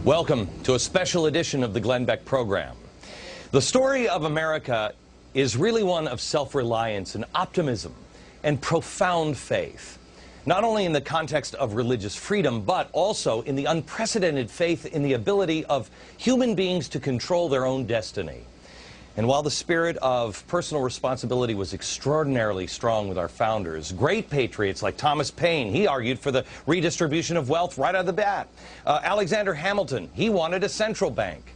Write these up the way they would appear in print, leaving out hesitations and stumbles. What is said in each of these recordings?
Welcome to a special edition of the Glenn Beck program. The story of America is really one of self-reliance and optimism and profound faith, not only in the context of religious freedom, but also in the unprecedented faith in the ability of human beings to control their own destiny. And while the spirit of personal responsibility was extraordinarily strong with our founders, great patriots like Thomas Paine, he argued for the redistribution of wealth right out of the bat. Alexander Hamilton, he wanted a central bank.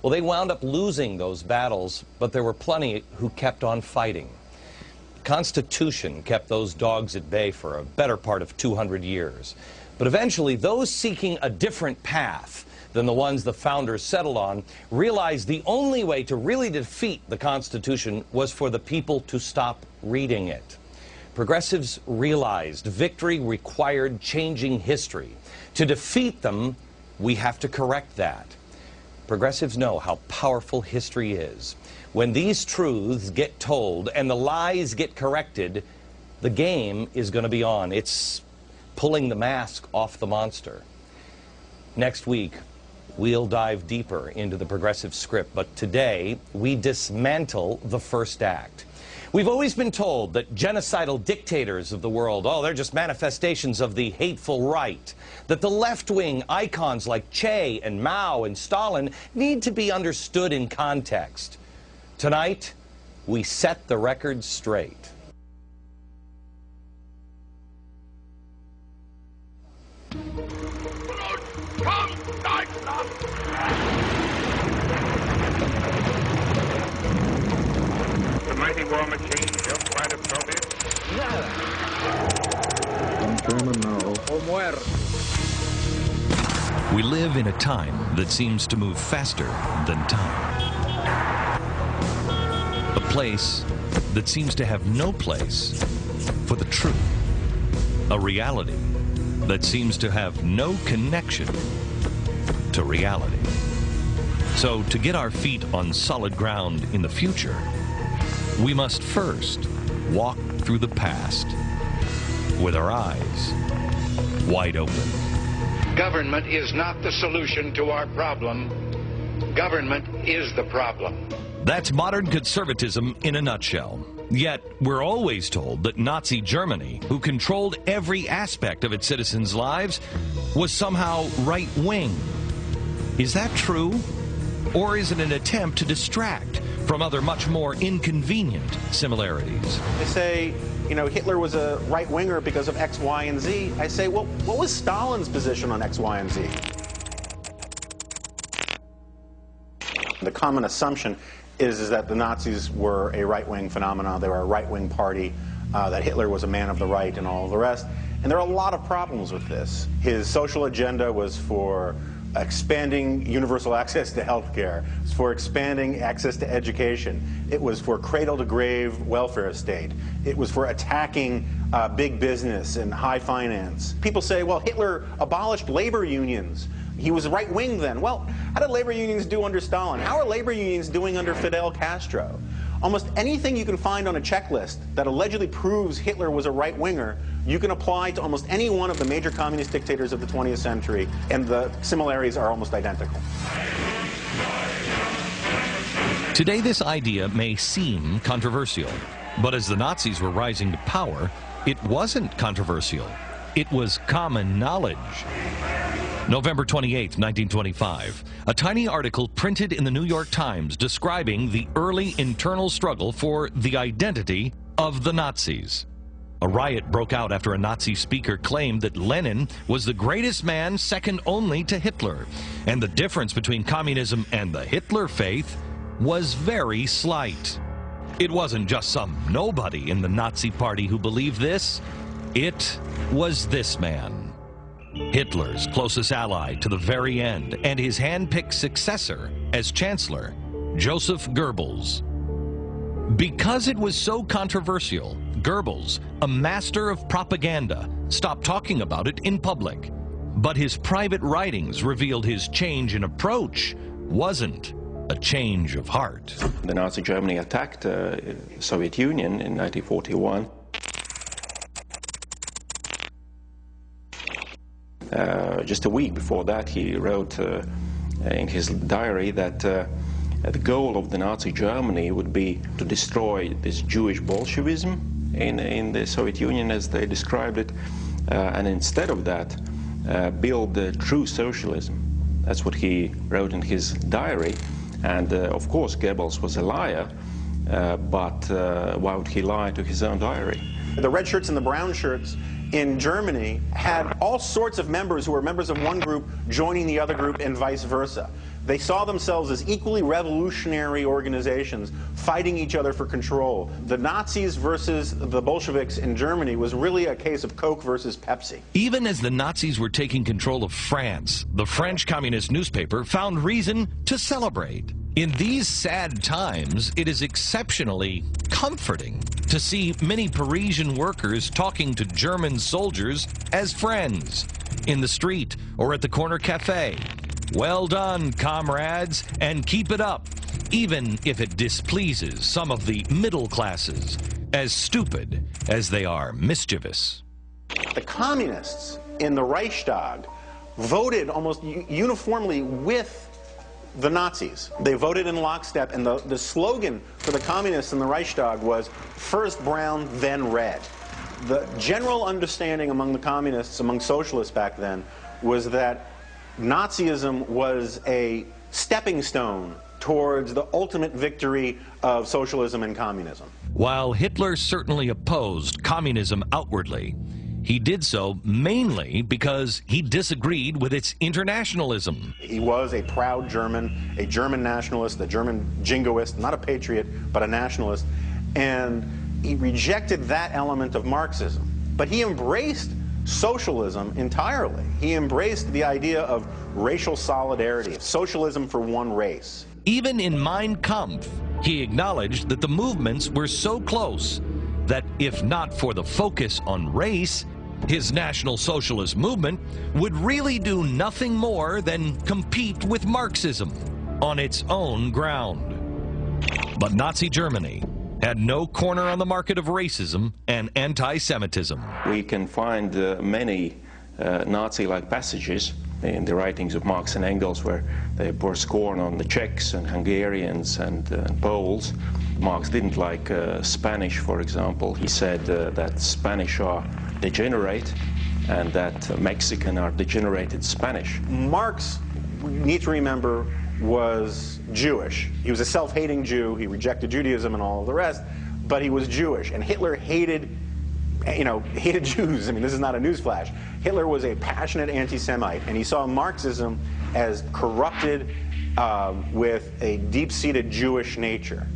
Well, they wound up losing those battles, but there were plenty who kept on fighting. The Constitution kept those dogs at bay for a better part of 200 years. But eventually, those seeking a different path than the ones the founders settled on, realized the only way to really defeat the Constitution was for the people to stop reading it. Progressives realized victory required changing history. To defeat them, we have to correct that. Progressives know how powerful history is. When these truths get told and the lies get corrected, the game is going to be on. It's pulling the mask off the monster. Next week, we'll dive deeper into the progressive script, but today we dismantle the first act. We've always been told that genocidal dictators of the world, oh, they're just manifestations of the hateful right. That the left-wing icons like Che and Mao and Stalin need to be understood in context. Tonight, we set the record straight. The mighty war machine built by the Soviets. We live in a time that seems to move faster than time. A place that seems to have no place for the truth. A reality that seems to have no connection to reality. So to get our feet on solid ground in the future, we must first walk through the past with our eyes wide open. Government is not the solution to our problem. Government is the problem. That's modern conservatism in a nutshell. Yet, we're always told that Nazi Germany, who controlled every aspect of its citizens' lives, was somehow right-wing. Is that true? Or is it an attempt to distract from other much more inconvenient similarities? They say, you know, Hitler was a right-winger because of X, Y, and Z. I say, well, what was Stalin's position on X, Y, and Z? The common assumption is that the Nazis were a right-wing phenomenon. They were a right-wing party, that Hitler was a man of the right and all the rest. And there are a lot of problems with this. His social agenda was for expanding universal access to health care. It was for expanding access to education. It was for cradle-to-grave welfare state. It was for attacking big business and high finance. People say, well, Hitler abolished labor unions. He was right-wing then. Well, how did labor unions do under Stalin? How are labor unions doing under Fidel Castro? Almost anything you can find on a checklist that allegedly proves Hitler was a right-winger, you can apply to almost any one of the major communist dictators of the 20th century, and the similarities are almost identical. Today, this idea may seem controversial, but as the Nazis were rising to power, it wasn't controversial. It was common knowledge. November 28, 1925, a tiny article printed in the New York Times describing the early internal struggle for the identity of the Nazis. A riot broke out after a Nazi speaker claimed that Lenin was the greatest man second only to Hitler, and the difference between communism and the Hitler faith was very slight. It wasn't just some nobody in the Nazi party who believed this. It was this man, Hitler's closest ally to the very end, and his hand-picked successor as Chancellor, Joseph Goebbels. Because it was so controversial, Goebbels, a master of propaganda, stopped talking about it in public. But his private writings revealed his change in approach wasn't a change of heart. The Nazi Germany attacked the Soviet Union in 1941. Just a week before that, he wrote in his diary that the goal of the Nazi Germany would be to destroy this Jewish Bolshevism in the Soviet Union, as they described it, and instead of that, build true socialism. That's what he wrote in his diary. And of course, Goebbels was a liar, but why would he lie to his own diary? The red shirts and the brown shirts in Germany had all sorts of members who were members of one group joining the other group and vice versa. They saw themselves as equally revolutionary organizations fighting each other for control. The Nazis versus the Bolsheviks in Germany was really a case of Coke versus Pepsi. Even as the Nazis were taking control of France, the French communist newspaper found reason to celebrate. In these sad times, it is exceptionally comforting to see many Parisian workers talking to German soldiers as friends in the street or at the corner cafe. Well done, comrades, and keep it up, even if it displeases some of the middle classes, as stupid as they are mischievous. The communists in the Reichstag voted almost uniformly with the Nazis. They voted in lockstep, and the slogan for the communists in the Reichstag was first brown, then red. The general understanding among the communists, among socialists back then, was that Nazism was a stepping stone towards the ultimate victory of socialism and communism. While Hitler certainly opposed communism outwardly, he did so mainly because he disagreed with its internationalism. He was a proud German, a German nationalist, a German jingoist, not a patriot, but a nationalist, and he rejected that element of Marxism. But he embraced socialism entirely. He embraced the idea of racial solidarity, socialism for one race. Even in Mein Kampf, he acknowledged that the movements were so close that if not for the focus on race, his National Socialist movement would really do nothing more than compete with Marxism on its own ground. But Nazi Germany had no corner on the market of racism and anti-Semitism. We can find many Nazi-like passages in the writings of Marx and Engels where they pour scorn on the Czechs and Hungarians and Poles. Marx didn't like Spanish, for example. He said that Spanish are degenerate and that Mexican are degenerated Spanish. Marx, we need to remember, was Jewish. He was a self-hating Jew. He rejected Judaism and all of the rest, but he was Jewish. And Hitler hated Jews. I mean, this is not a newsflash. Hitler was a passionate anti-Semite, and he saw Marxism as corrupted with a deep-seated Jewish nature.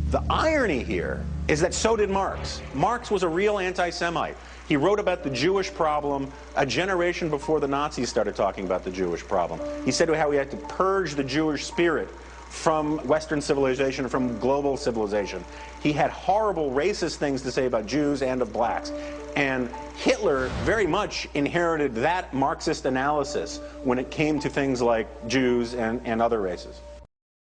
The irony here is that so did Marx. Marx was a real anti-Semite. He wrote about the Jewish problem a generation before the Nazis started talking about the Jewish problem. He said how he had to purge the Jewish spirit from Western civilization, from global civilization. He had horrible racist things to say about Jews and of blacks. And Hitler very much inherited that Marxist analysis when it came to things like Jews and other races.